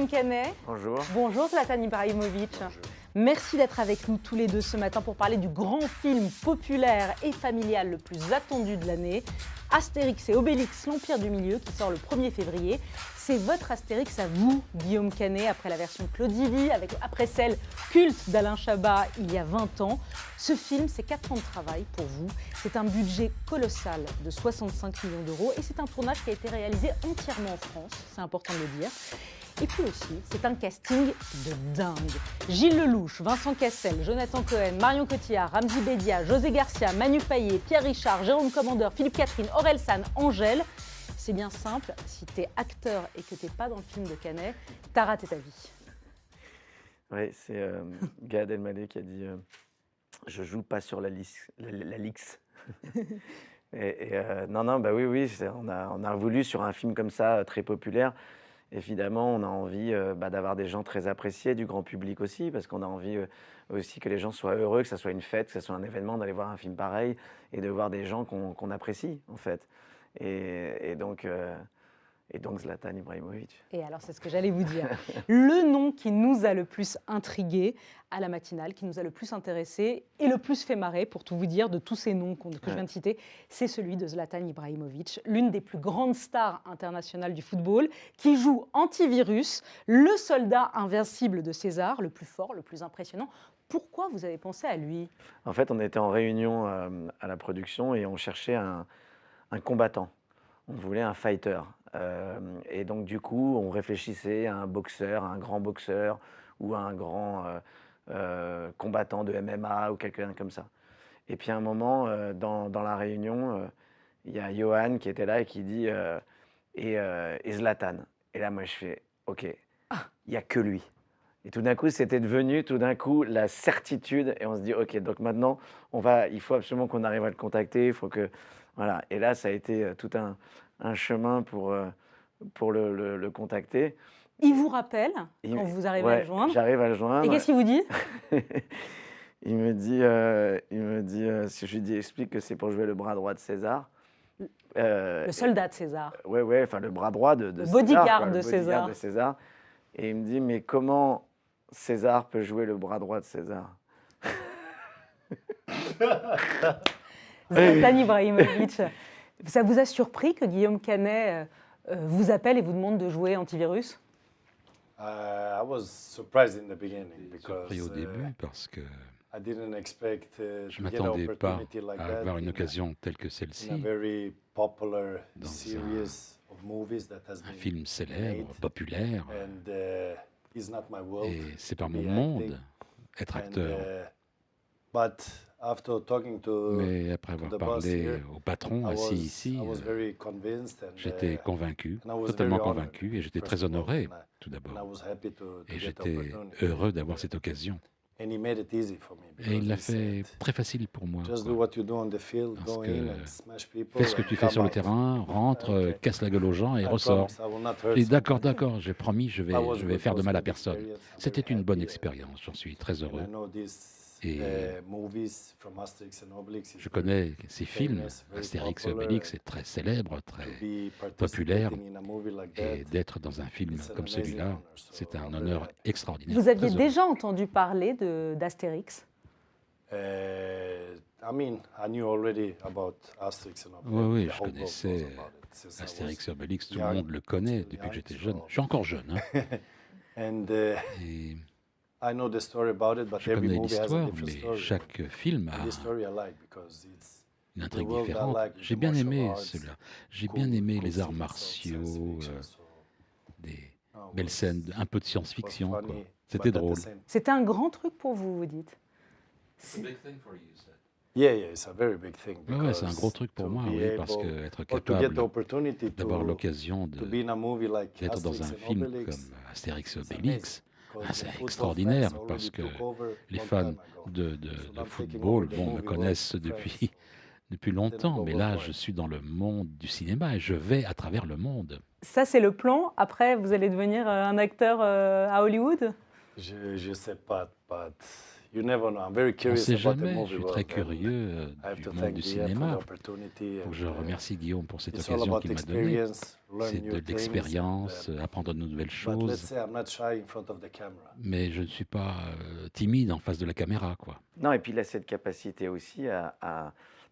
Guillaume Canet. Bonjour. Bonjour Zlatan Ibrahimovic. Bonjour. Merci d'être avec nous tous les deux ce matin pour parler du grand film populaire et familial le plus attendu de l'année, Astérix et Obélix, l'Empire du Milieu, qui sort le 1er février. C'est votre Astérix à vous, Guillaume Canet, après la version Claude Zidi, après celle culte d'Alain Chabat il y a 20 ans. Ce film, c'est 4 ans de travail pour vous. C'est un budget colossal de 65 millions d'euros et c'est un tournage qui a été réalisé entièrement en France, c'est important de le dire. Et puis aussi, c'est un casting de dingue. Gilles Lelouch, Vincent Cassel, Jonathan Cohen, Marion Cotillard, Ramzy Bedia, José Garcia, Manu Payet, Pierre Richard, Jérôme Commandeur, Philippe Catherine, Aurel San, Angèle. C'est bien simple, si t'es acteur et que t'es pas dans le film de Canet, t'as raté ta vie. Oui, c'est Gad Elmaleh qui a dit je joue pas sur la lix. Non, bah oui, on a voulu sur un film comme ça, très populaire. Évidemment, on a envie d'avoir des gens très appréciés, du grand public aussi, parce qu'on a envie aussi que les gens soient heureux, que ça soit une fête, que ça soit un événement d'aller voir un film pareil et de voir des gens qu'on apprécie, en fait. Et donc Zlatan Ibrahimovic. Et alors, c'est ce que j'allais vous dire. Le nom qui nous a le plus intrigués à la matinale, qui nous a le plus intéressés et le plus fait marrer, pour tout vous dire, de tous ces noms que je viens de citer, c'est celui de Zlatan Ibrahimovic, l'une des plus grandes stars internationales du football, qui joue Antivirus, le soldat invincible de César, le plus fort, le plus impressionnant. Pourquoi vous avez pensé à lui ? En fait, on était en réunion à la production et on cherchait un combattant. On voulait un fighter. Et donc, du coup, on réfléchissait à un boxeur, à un grand boxeur ou à un grand combattant de MMA ou quelqu'un comme ça. Et puis, à un moment, dans la réunion, il y a Johan qui était là et qui dit et Zlatan. Et là, moi, je fais OK, il n'y a que lui. Et tout d'un coup, c'était devenu la certitude. Et on se dit OK, donc maintenant, il faut absolument qu'on arrive à le contacter. Il faut que. Voilà. Et là, ça a été tout un chemin pour le contacter. Il vous rappelle quand vous arrivez à le joindre. J'arrive à le joindre. Et qu'est-ce qu'il vous dit ? Il me dit, si je lui dis, explique que c'est pour jouer le bras droit de César. Le soldat de César. Ouais, enfin le bras droit de le César. Bodyguard Le bodyguard de César. Et il me dit, mais comment César peut jouer le bras droit de César ? Zlatan Ibrahimovic, ça vous a surpris que Guillaume Canet vous appelle et vous demande de jouer Antivirus ? I was surprised in the beginning Surpris au début parce que I didn't expect je ne m'attendais pas à avoir une occasion telle que celle-ci in a very popular dans series of movies that has un been film célèbre, populaire, and it's not my world et c'est pas to mon be monde, acting. être And, acteur. but after talking to Mais après avoir the boss parlé here, au patron assis ici, I was very convinced and j'étais convaincu, and I was totalement very honored, convaincu, et j'étais first très of all, honoré, and tout I d'abord. was happy to Et get the j'étais opportunity. heureux d'avoir cette occasion. And he made it easy for me Et il because l'a he fait said, très facile pour moi. just quoi. do what you do on the field, Parce go que in and smash people. Fais ce que and tu fais come sur le out. terrain, rentre, Ok. casse la gueule aux gens et I ressors. promise I will not hurt Et d'accord, somebody. d'accord, j'ai promis, je vais It faire de was mal a à good personne. experience. I'm C'était very une bonne happy, expérience, j'en suis très and I heureux. know these Et movies from Asterix and Obelix is je connais ces films, famous, very Astérix et popular, Obélix, c'est très célèbre, très to be populaire, participating in a movie like et that. d'être dans un film It's an comme amazing celui-là, honor, so c'est un I'm honneur very happy. extraordinaire. Vous aviez très heureux. déjà entendu parler d'Astérix ? I mean, I knew already about Asterix and Obelix. Oui, oui, The je whole world connaissais knows about it since I Astérix was et Obélix, tout le young, monde le connaît still depuis que young, j'étais jeune. so- Je suis encore jeune, hein, And et I know the story about it, but je every connais movie has a l'histoire, different mais story. chaque film And a this story I like because it's une the intrigue world I différente. like, J'ai the bien martial aimé arts, cela. J'ai cool- bien aimé cool les arts scenes of martiaux, science fiction, so des it belles was- scènes, un peu de was science-fiction. quoi. funny, C'était but at the drôle. same- C'était un grand truc pour vous, vous dites ? Yeah, it's a very big thing. Ouais, ouais, c'est un because gros truc pour to moi, be oui, parce able- que être or to get the capable opportunity d'avoir to l'occasion to be in a movie like d'être dans Asterix un and film Obelix, comme Astérix et it's Obélix, because ah, c'est the football extraordinaire, fans already parce que took over les long fans time ago. de So I'm taking football over the me movie connaissent world depuis, friends. depuis longtemps, go mais là, worldwide. je suis dans le monde du cinéma et je vais à travers le monde. Ça, c'est le plan. Après, vous allez devenir un acteur à Hollywood ? Je sais pas, but You never know. I'm very On ne curious sait about the jamais, je movie suis très world, and curieux I have du to monde thank du Guillaume for the cinéma. opportunity. Donc je And remercie Guillaume pour cette it's all occasion about qu'il m'a donnée. experience, learn C'est new de things. l'expérience, apprendre de nouvelles But let's choses, say I'm not shy in front of the camera. mais je ne suis pas timide en face de la caméra, quoi. Non, et puis il a cette capacité aussi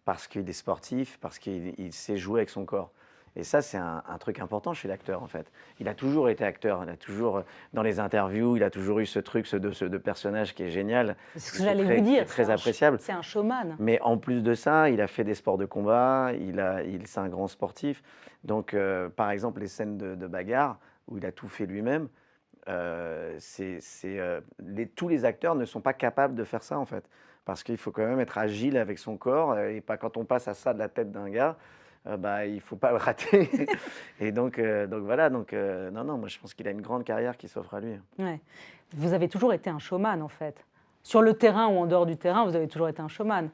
parce qu'il est sportif, parce qu'il sait jouer avec son corps. Et ça, c'est un truc important chez l'acteur, en fait. Il a toujours été acteur, il a toujours, dans les interviews, il a toujours eu ce truc, ce personnage qui est génial. C'est ce que qui est j'allais très- vous qui est dire. très c'est un appréciable. C'est un showman. Mais en plus de ça, il a fait des sports de combat, c'est un grand sportif. Donc, par exemple, les scènes de bagarre, où il a tout fait lui-même, tous les acteurs ne sont pas capables de faire ça, en fait. Parce qu'il faut quand même être agile avec son corps, et pas quand on passe à ça de la tête d'un gars, il ne faut pas le rater. Et donc voilà, non, moi je pense qu'il a une grande carrière qui s'offre à lui. Ouais. Vous avez toujours été un showman, en fait. Sur le terrain ou en dehors du terrain, vous avez toujours été un showman.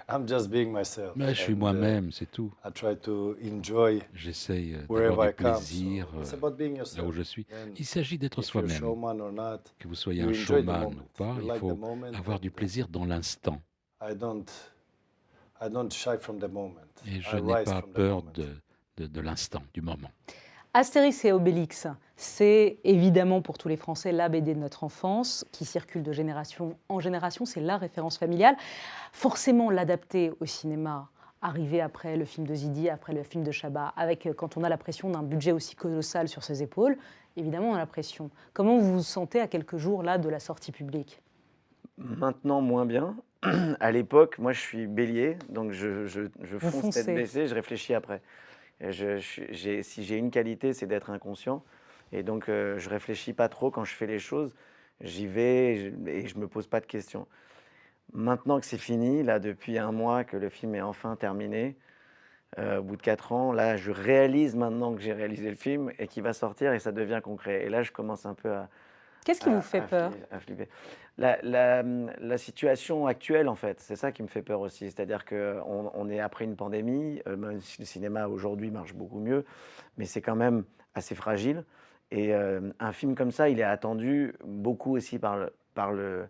I'm just being myself. Mais je suis and, moi-même, c'est tout. I try to enjoy J'essaye wherever d'avoir I du come. plaisir So it's about being là yourself. où je suis. And Il s'agit d'être if you're a soi-même. showman or not, Que vous soyez you un enjoy the showman moment. ou pas, You il like faut the moment avoir du and plaisir dans l'instant. I don't shy from the moment. Et I je n'ai rise pas from the peur moment. de l'instant, du moment. Astérix et Obélix, c'est évidemment pour tous les Français la BD de notre enfance, qui circule de génération en génération, c'est la référence familiale. Forcément, l'adapter au cinéma, arriver après le film de Zidi, après le film de Chabat, quand on a la pression d'un budget aussi colossal sur ses épaules, évidemment on a la pression. Comment vous vous sentez à quelques jours là de la sortie publique ? Maintenant, moins bien. À l'époque, moi je suis bélier, donc je Vous fonce tête foncez. baissée, je réfléchis après. Et si j'ai une qualité, c'est d'être inconscient. Et donc, je réfléchis pas trop quand je fais les choses. J'y vais et je me pose pas de questions. Maintenant que c'est fini, là, depuis un mois que le film est enfin terminé, au bout de 4 ans, là, je réalise maintenant que j'ai réalisé le film et qu'il va sortir et ça devient concret. Et là, je commence un peu Qu'est-ce qui vous fait peur ? à flipper. La situation actuelle, en fait, c'est ça qui me fait peur aussi. C'est-à-dire qu'on est après une pandémie, même si le cinéma aujourd'hui marche beaucoup mieux, mais c'est quand même assez fragile. Et un film comme ça, il est attendu beaucoup aussi par le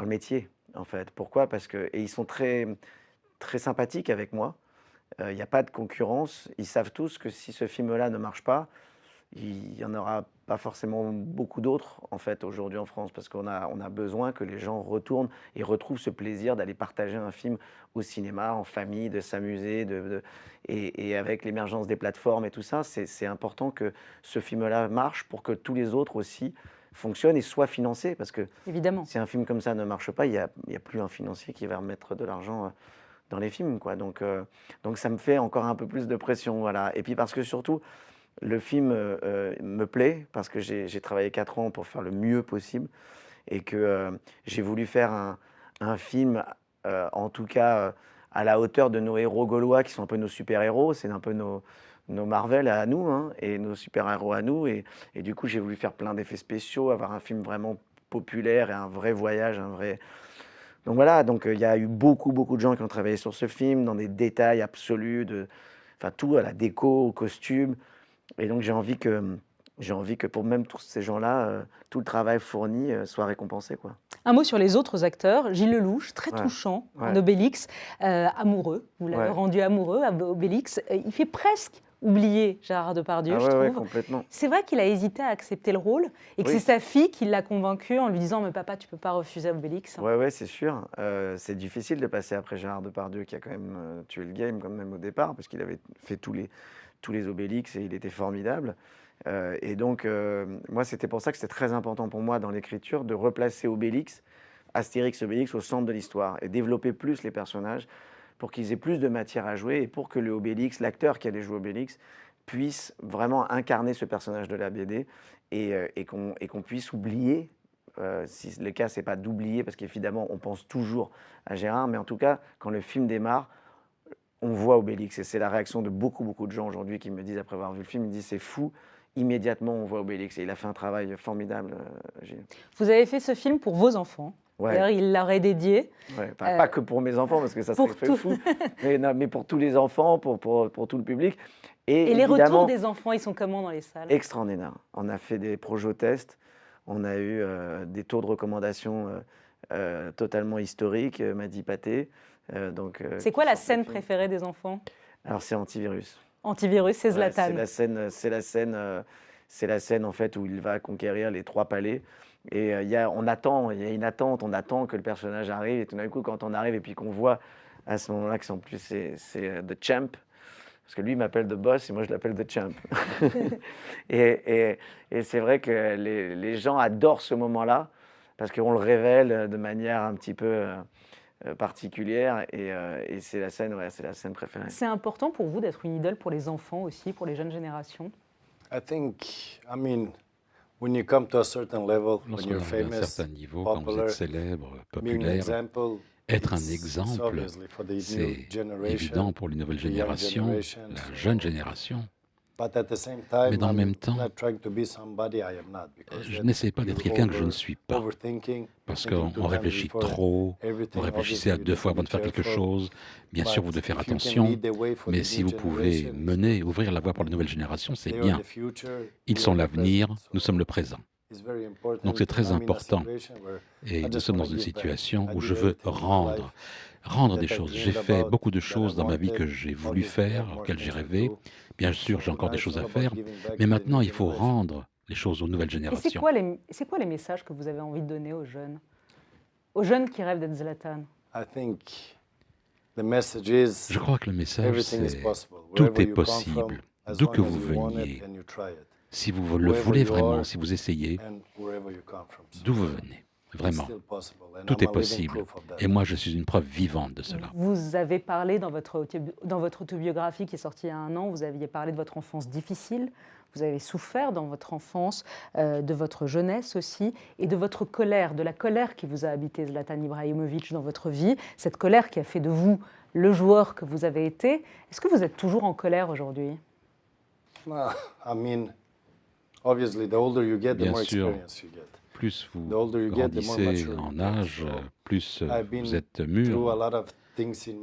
métier, en fait. Pourquoi ? Et ils sont très, très sympathiques avec moi. Il n'y a pas de concurrence. Ils savent tous que si ce film-là ne marche pas, il n'y en aura pas forcément beaucoup d'autres en fait aujourd'hui en France parce qu'on a besoin que les gens retournent et retrouvent ce plaisir d'aller partager un film au cinéma, en famille, de s'amuser. Et avec l'émergence des plateformes et tout ça, c'est important que ce film-là marche pour que tous les autres aussi fonctionnent et soient financés parce que Évidemment. si un film comme ça ne marche pas, il y a plus un financier qui va remettre de l'argent dans les films, quoi. Donc ça me fait encore un peu plus de pression, voilà. Et puis parce que surtout, le film me plaît, parce que j'ai travaillé 4 ans pour faire le mieux possible, et que j'ai voulu faire un film, en tout cas, à la hauteur de nos héros gaulois, qui sont un peu nos super-héros, c'est un peu nos Marvel à nous, hein, et nos super-héros à nous, et du coup, j'ai voulu faire plein d'effets spéciaux, avoir un film vraiment populaire, et un vrai voyage, Donc voilà, il y a eu beaucoup de gens qui ont travaillé sur ce film, dans des détails absolus, enfin tout, à la déco, au costume. Et donc j'ai envie que pour même tous ces gens-là, tout le travail fourni soit récompensé, quoi. Un mot sur les autres acteurs. Gilles Lelouch, très Ouais. touchant en Ouais. Obélix, amoureux. Vous l'avez Ouais. rendu amoureux à Obélix. Il fait presque oublier Gérard Depardieu, Ah je ouais, trouve. complètement. C'est vrai qu'il a hésité à accepter le rôle et que Oui. c'est sa fille qui l'a convaincu en lui disant « Mais papa, tu peux pas refuser Obélix. » Ouais, c'est sûr. C'est difficile de passer après Gérard Depardieu qui a quand même tué le game quand même au départ parce qu'il avait fait tous les Obélix et il était formidable. Et donc, moi, c'était pour ça que c'était très important pour moi dans l'écriture de replacer Obélix, Astérix Obélix au centre de l'histoire et développer plus les personnages pour qu'ils aient plus de matière à jouer et pour que le Obélix, l'acteur qui allait jouer Obélix, puisse vraiment incarner ce personnage de la BD et qu'on puisse oublier, si le cas c'est pas d'oublier parce qu'évidemment on pense toujours à Gérard, mais en tout cas quand le film démarre, on voit Obélix et c'est la réaction de beaucoup de gens aujourd'hui qui me disent après avoir vu le film, ils me disent c'est fou, immédiatement on voit Obélix et il a fait un travail formidable, Gilles. Vous avez fait ce film pour vos enfants. Ouais. D'ailleurs, il l'aurait dédié. Ouais, pas que pour mes enfants parce que ça serait Pour fait tout. fou, mais pour tous les enfants, pour tout le public. Et les évidemment, retours des enfants, ils sont comment dans les salles ? extraordinaire. On a fait des projets tests. On a eu des taux de recommandation totalement historiques, m'a dit Pathé. C'est quoi la scène préférée des enfants? Alors c'est Antivirus. Antivirus, c'est Ouais, Zlatan. c'est la scène en fait où il va conquérir les 3 palais. Et il y a une attente, on attend que le personnage arrive. Et tout d'un coup, quand on arrive et puis qu'on voit à ce moment-là que en plus c'est The Champ, parce que lui il m'appelle The Boss et moi je l'appelle The Champ. et c'est vrai que les gens adorent ce moment-là parce qu'on le révèle de manière un petit peu particulière et c'est la scène préférée. C'est important pour vous d'être une idole pour les enfants aussi, pour les jeunes générations? When you come to a certain level, when Lorsqu'on you're arrive à un famous, certain niveau, quand vous êtes popular, célèbre, being an populaire, example, être un it's exemple, obviously for the new c'est generation, évident pour les nouvelles the young générations, generation. la jeune génération. But at the same time, Mais dans le même temps, not trying to be somebody I am not, because je then n'essaie pas d'être you're quelqu'un que je ne suis pas, overthinking, parce thinking two qu'on times réfléchit before trop, everything. vous réfléchissez à Obviously, 2 you fois have avant to de faire be quelque careful. chose. Bien sûr, vous But devez faire if you can attention, lead the way for mais the si new vous pouvez generation, mener, ouvrir la voie pour la nouvelle génération, c'est they are bien. the future, Ils we sont are the l'avenir, present. nous So sommes le présent. it's very important. Donc c'est très I'm in a important. situation where Et I nous just sommes dans wanna une give back. situation I où did je veux everything in my rendre life des that I choses. J'ai dreamed fait about, beaucoup de that I choses dans ma vie que wanted. j'ai voulu Obviously, I faire, have more auxquelles j'ai things to rêvé. do. Bien sûr, j'ai So encore now des it's choses all à about faire, giving back mais to the maintenant new il faut generation. rendre les choses aux nouvelles Et c'est générations. quoi les messages que vous avez envie de donner aux jeunes? Aux jeunes qui rêvent d'être Zlatan? I think the message is Je crois que le message, everything is c'est possible. tout Wherever est you come from, possible, as d'où long que as vous you want veniez. it and you try it, Si vous le Wherever voulez you vraiment, are, si vous essayez, and wherever you come from. So d'où vous venez, it's vraiment. still possible, and Tout I'm est a living possible. proof of that. Et moi, je suis une preuve vivante de cela. Vous avez parlé dans votre autobiographie qui est sortie il y a 1 an, vous aviez parlé de votre enfance difficile, vous avez souffert dans votre enfance, de votre jeunesse aussi, et de votre colère, de la colère qui vous a habité, Zlatan Ibrahimovic, dans votre vie, cette colère qui a fait de vous le joueur que vous avez été. Est-ce que vous êtes toujours en colère aujourd'hui? No, obviously, the older you get, the Bien more sûr. experience you get. Plus vous The older you get, the more grandissez mature you en get. âge, So plus I've been vous êtes through a mûr. lot of things in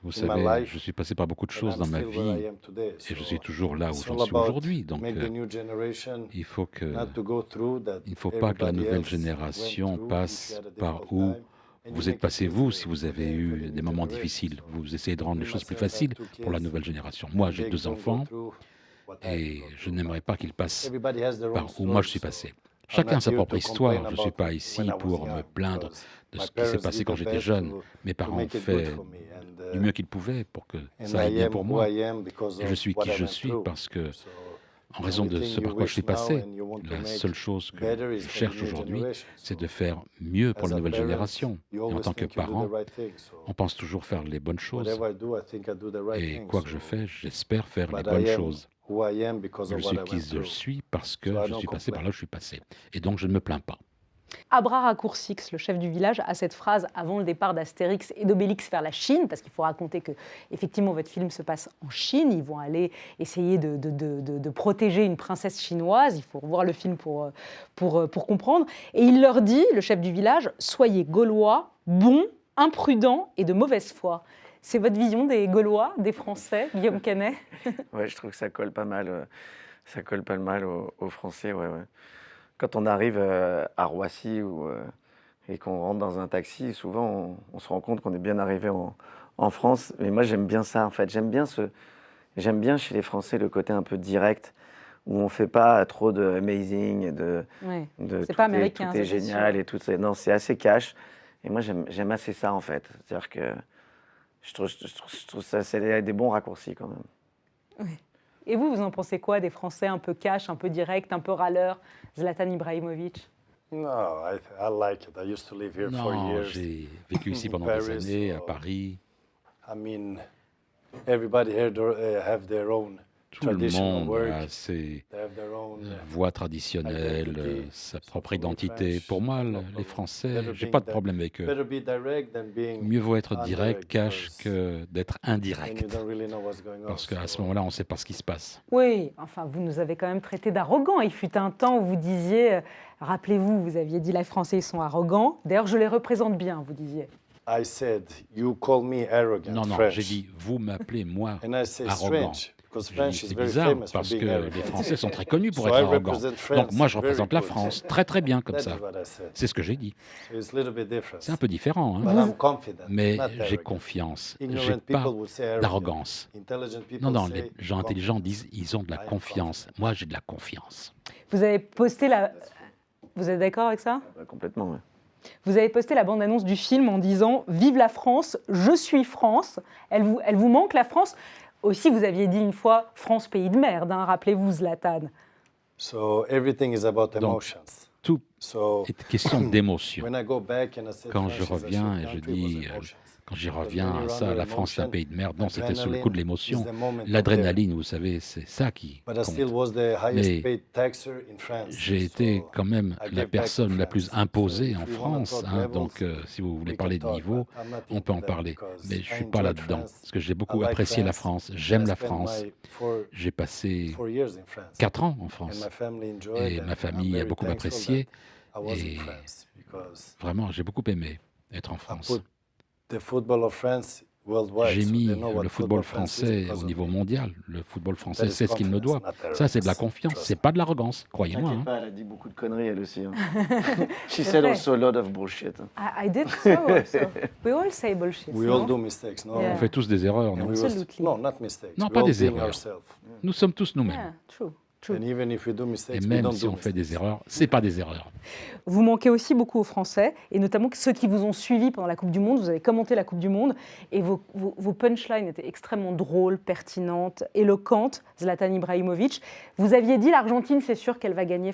Vous my savez, life, je suis passé par beaucoup de and choses I'm dans ma still where I vie am today. et je So suis toujours là où it's j'en all suis about aujourd'hui. Donc, make the new generation il faut que not to go through that il ne faut pas que la everybody nouvelle else went génération through if passe you had a par difficult où time, and vous you êtes make passé it vous easier si vous for avez the eu new des moments generation. difficiles. So Vous essayez de rendre les me, choses plus myself, I have faciles 2 pour la kids, nouvelle génération. Moi, and j'ai they 2 don't go enfants through what I et go je through. n'aimerais pas qu'ils passent Everybody has their own par où moi je story, suis so passé. I'm Chacun a not sa here propre to histoire. complain Je ne suis about pas when ici I was pour me young, plaindre because de my ce qui s'est parents passé did quand their j'étais best jeune. to Mes parents ont make it good fait for me, du mieux qu'ils pouvaient pour que and ça aille I bien am pour who moi. I am because Et je of suis what qui I je went suis through. parce que, So en raison de anything ce you par quoi je wish suis now passé, and you want to la make seule chose que better is je for the cherche new aujourd'hui, generation. c'est So de faire mieux pour as la a nouvelle parent, génération. you Et en always tant que think you do parent, the right thing. So on pense toujours faire les bonnes choses. whatever I do, I think I do the right Et thing. quoi que je So, fais, j'espère faire les but bonnes I am choses. who I am because Je of suis what I qui went je through. suis parce que So I je don't suis passé par complain. là où je suis passé. Et donc, je ne me plains pas. Abra Raccourcix, le chef du village, a cette phrase avant le départ d'Astérix et d'Obélix vers la Chine, parce qu'il faut raconter que, effectivement, votre film se passe en Chine. Ils vont aller essayer de protéger une princesse chinoise. Il faut revoir le film pour comprendre. Et il leur dit, le chef du village, soyez gaulois, bons, imprudents et de mauvaise foi. C'est votre vision des Gaulois, des Français, Guillaume Canet? Ouais, je trouve que ça colle pas mal aux Français. Ouais, ouais. Quand on arrive à Roissy et qu'on rentre dans un taxi, souvent on se rend compte qu'on est bien arrivé en France. Mais moi j'aime bien ça en fait. J'aime bien chez les Français le côté un peu direct où on fait pas trop de amazing et de c'est pas américain, tout est génial et tout. Non, c'est assez cash. Et moi j'aime assez ça en fait. C'est-à-dire que je trouve ça c'est des bons raccourcis quand même. Oui. Et vous en pensez quoi des Français un peu cash, un peu direct, un peu râleur, Zlatan Ibrahimovic? No, I like it. I used to live here for Non, years. j'ai vécu ici pendant des Paris, années, à so- Paris. I mean, everybody here have their own Tout le traditional monde work. a ses They have their own. voix traditionnelles, identity. sa So propre for me, identité. French, Pour moi, no les problem. Français, Better j'ai being pas de di- problème avec eux. Better be direct than being Mieux vaut être direct, indirect, cash, because que d'être then you indirect. don't really know what's going on. Parce qu'à So, ce moment-là, on ne sait pas ce qui se passe. Oui, enfin, vous nous avez quand même traité d'arrogants. Il fut un temps où vous disiez, rappelez-vous, vous aviez dit les Français ils sont arrogants. D'ailleurs, je les représente bien, vous disiez. I said, you call me arrogant, Non, non, French. j'ai dit, vous m'appelez moi And I say arrogant. strange. Because Je dis, French is c'est very bizarre famous for parce being que les arrogant. Français sont très connus pour So être I arrogants. represent Donc France moi, je very représente la good. France très très bien comme That ça. is what I said. C'est ce que j'ai dit. So it's a little bit different. C'est un peu différent, hein. But I'm confident, Mais not j'ai arrogant. confiance. J'ai Ignorant pas people would say arrogant. d'arrogance. Intelligent people Non, non, say les gens intelligents confidence. disent ils ont de la I am confiance. confident. Moi, j'ai de la confiance. Vous avez posté la... Vous êtes d'accord avec ça? Complètement, ouais. Vous avez posté la bande-annonce du film en disant « Vive la France, je suis France ». Elle vous manque, la France? Aussi, vous aviez dit une fois « France, pays de merde hein, », rappelez-vous Zlatan. So everything is about Donc, emotions. Tout So est question d'émotion. when I go back and I said Quand France je is a reviens shit et je country, it dis, was emotions. quand j'y Because reviens when à you're ça, under la France c'est un emotion, pays de merde. Non, c'était sous le coup de adrenaline l'émotion. is the moment of L'adrénaline, vous savez, c'est ça qui But I still compte. was the Mais highest paid taxer in France. j'ai été So quand même I la gave back to personne la plus France. So imposée if en we wanna France. talk Hein. levels, Donc, si vous voulez we parler can de talk, niveau, but I'm not on into peut en that parler. because Mais je I suis pas enjoy là-dedans. France. Parce que j'ai beaucoup I like apprécié la France. France. J'aime I la spent France. my J'ai passé 4 years in France. 4 ans en And France. my family enjoyed Et and ma I'm famille a very beaucoup thankful apprécié. that I was Et in France because vraiment, j'ai beaucoup aimé être en I France. put the football of France worldwide. J'ai So mis they know what le football France is français because au of niveau me. mondial. Le football That français, is c'est ce qu'il me confidence, doit. not Ça, c'est de la arrogance. confiance. Trust C'est me. pas de l'arrogance, croyez-moi. T'inquiète Hein. pas, elle a dit beaucoup de conneries, elle aussi. Hein. She C'est said vrai. also a lot of bullshit. I did so also. We all say bullshit. We no? all do mistakes, no? Yeah. On fait tous des erreurs, And non? we will- Absolutely. No, not mistakes. Non, We pas all des being erreurs. ourselves. Nous sommes tous nous-mêmes. Yeah, true. True. And even if we do mistakes, Et we même don't si do on fait des mistakes. erreurs, c'est pas des erreurs. Vous manquez aussi beaucoup aux Français, et notamment ceux qui vous ont suivi pendant la Coupe du Monde. Vous avez commenté la Coupe du Monde, et vos punchlines étaient extrêmement drôles, pertinentes, éloquentes. Zlatan Ibrahimovic. Vous aviez dit l'Argentine, c'est sûr qu'elle va gagner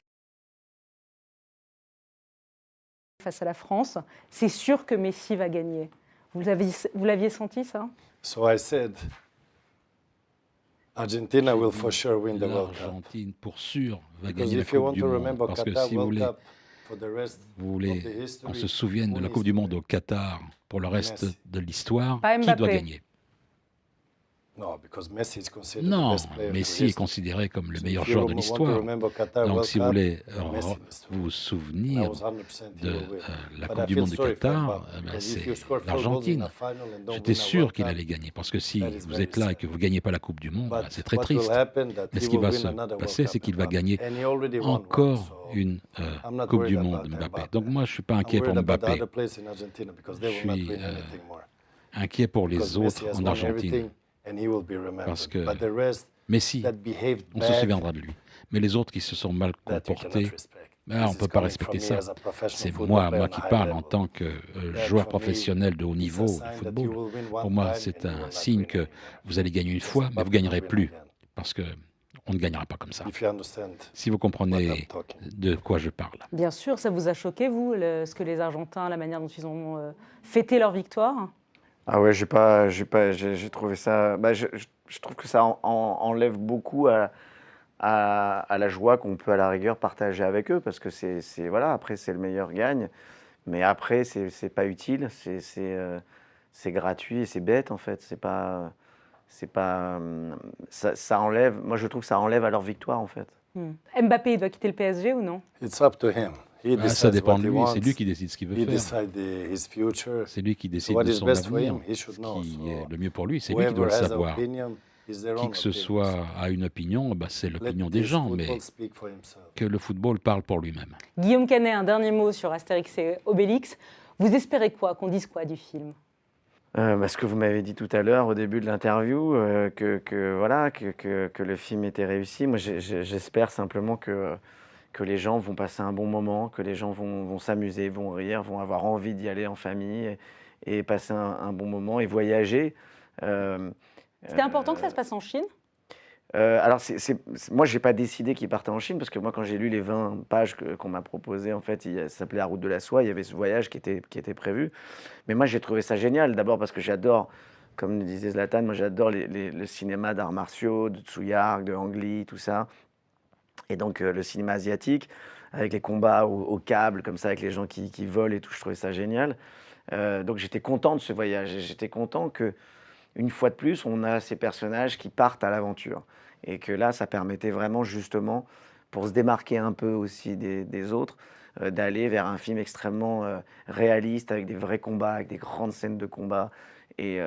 face à la France. C'est sûr que Messi va gagner. Vous l'aviez senti, ça? So I said, Argentina will for sure win the World Cup. L'Argentine, pour sûr, va Because gagner la if you Coupe want du to Monde. remember Parce que Qatar si vous World voulez, Cup for the rest vous of voulez the history, qu'on se souvienne de la who Coupe du needs to Monde au Qatar pour le reste Messi. de l'histoire, Pas qui doit Mbappé. gagner? No, because Messi is considered the Non, best player in Messi est history. considéré comme le So meilleur if you joueur de want to l'histoire. remember Qatar Donc World si vous Cup, voulez Messi needs to vous win. I souvenir was 100% he de will win. la But Coupe I du feel Monde du sorry for Qatar, Mbappé, ben, because if c'est you score 4 goals in l'Argentine. a final and don't J'étais win a sûr World qu'il Cup, allait gagner, parce que si that is vous very êtes là et sad. que vous ne gagnez pas la Coupe du Monde, ben, But c'est très what will triste. happen that Mais he ce qui will va win se another passer, World c'est Cup, qu'il va Mbappé. gagner And he already won one, encore so une I'm not Coupe du worried Monde, about Mbappé. Mbappé. Donc moi, je ne suis pas I'm inquiet pour worried about the Mbappé. other players in Argentina because they Je will not suis win anything more. inquiet pour les Because Messi autres has en won Argentine. everything and he will be remembered. Parce que But the rest Messi, that behaved on se bad, souviendra de lui. Mais les autres qui se sont mal that you cannot comportés, respect. ben, on This ne peut is pas coming respecter from me ça. as a professional C'est football moi player on qui a high parle en level. tant que That joueur for me, professionnel de haut it's a niveau sign de that you football. will win one Pour moi, time c'est and you will un not signe win que again. vous allez gagner une Because fois, mais Mbappé vous ne gagnerez will win plus. again. Parce qu'on ne gagnera pas comme ça. If you understand Si vous what comprenez I'm talking. de quoi je parle. Bien sûr, ça vous a choqué, vous, ce que les Argentins, la manière dont ils ont fêté leur victoire? Ah ouais, j'ai trouvé ça. Bah, je trouve que ça enlève beaucoup à la joie qu'on peut à la rigueur partager avec eux, parce que voilà, après c'est le meilleur gagne, mais après c'est pas utile, c'est gratuit et c'est bête en fait, ça enlève. Moi je trouve que ça enlève à leur victoire en fait. Mbappé, il doit quitter le PSG ou non? It's up to him. He Ah, ça decides dépend what de he lui, wants. c'est lui qui décide ce qu'il veut He faire. decides his future. C'est lui qui So décide what de is son best for avenir, him, he should ce know. qui So est le mieux pour lui. C'est lui qui doit whoever le has an savoir. opinion is their Qui own que ce opinion. soit So a une opinion, bah, c'est let l'opinion des this gens, football mais speak for himself. que le football parle pour lui-même. Guillaume Canet, un dernier mot sur Astérix et Obélix. Vous espérez quoi? Qu'on dise quoi du film? Ce que vous m'avez dit tout à l'heure au début de l'interview, voilà, que le film était réussi. Moi, j'espère simplement que les gens vont passer un bon moment, que les gens vont s'amuser, vont rire, vont avoir envie d'y aller en famille et passer un bon moment et voyager. C'était important que ça se passe en Chine? Alors, moi, je n'ai pas décidé qu'ils partaient en Chine, parce que moi, quand j'ai lu les 20 pages qu'on m'a proposées, en fait, ça s'appelait La Route de la Soie, il y avait ce voyage qui était prévu. Mais moi, j'ai trouvé ça génial, d'abord parce que j'adore, comme disait Zlatan, moi j'adore le cinéma d'arts martiaux, de Tsuyark, de Ang Lee, tout ça. Et donc, le cinéma asiatique, avec les combats au câble, comme ça, avec les gens qui volent et tout, je trouvais ça génial. Donc, j'étais content de ce voyage, et j'étais content que, une fois de plus, on a ces personnages qui partent à l'aventure. Et que là, ça permettait vraiment, justement, pour se démarquer un peu aussi des autres, d'aller vers un film extrêmement réaliste, avec des vrais combats, avec des grandes scènes de combat. Et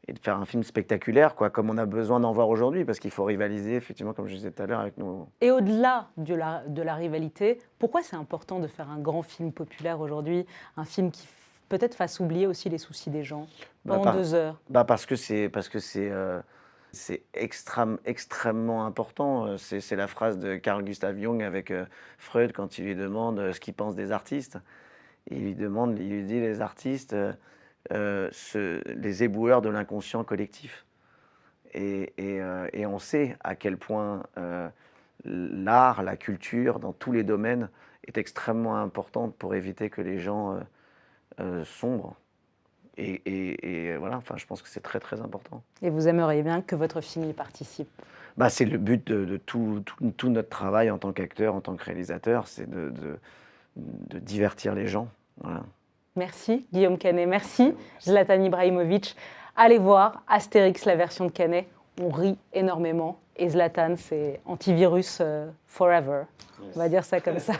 et de faire un film spectaculaire, quoi, comme on a besoin d'en voir aujourd'hui, parce qu'il faut rivaliser, effectivement, comme je disais tout à l'heure, avec nos... Et au-delà de la rivalité, pourquoi c'est important de faire un grand film populaire aujourd'hui, un film qui peut-être fasse oublier aussi les soucis des gens pendant 2 heures? Parce que c'est extrêmement important. C'est la phrase de Carl Gustav Jung avec Freud quand il lui demande ce qu'il pense des artistes. Il lui dit les artistes, les éboueurs de l'inconscient collectif. Et on sait à quel point l'art, la culture, dans tous les domaines, est extrêmement importante pour éviter que les gens sombrent. Et voilà, enfin, je pense que c'est très très important. Et vous aimeriez bien que votre film y participe? C'est le but de tout notre travail en tant qu'acteur, en tant que réalisateur, c'est de divertir les gens. Voilà. Merci Guillaume Canet, merci Zlatan Ibrahimovic. Allez voir Astérix, la version de Canet, on rit énormément. Et Zlatan, c'est antivirus forever, on va dire ça comme ça.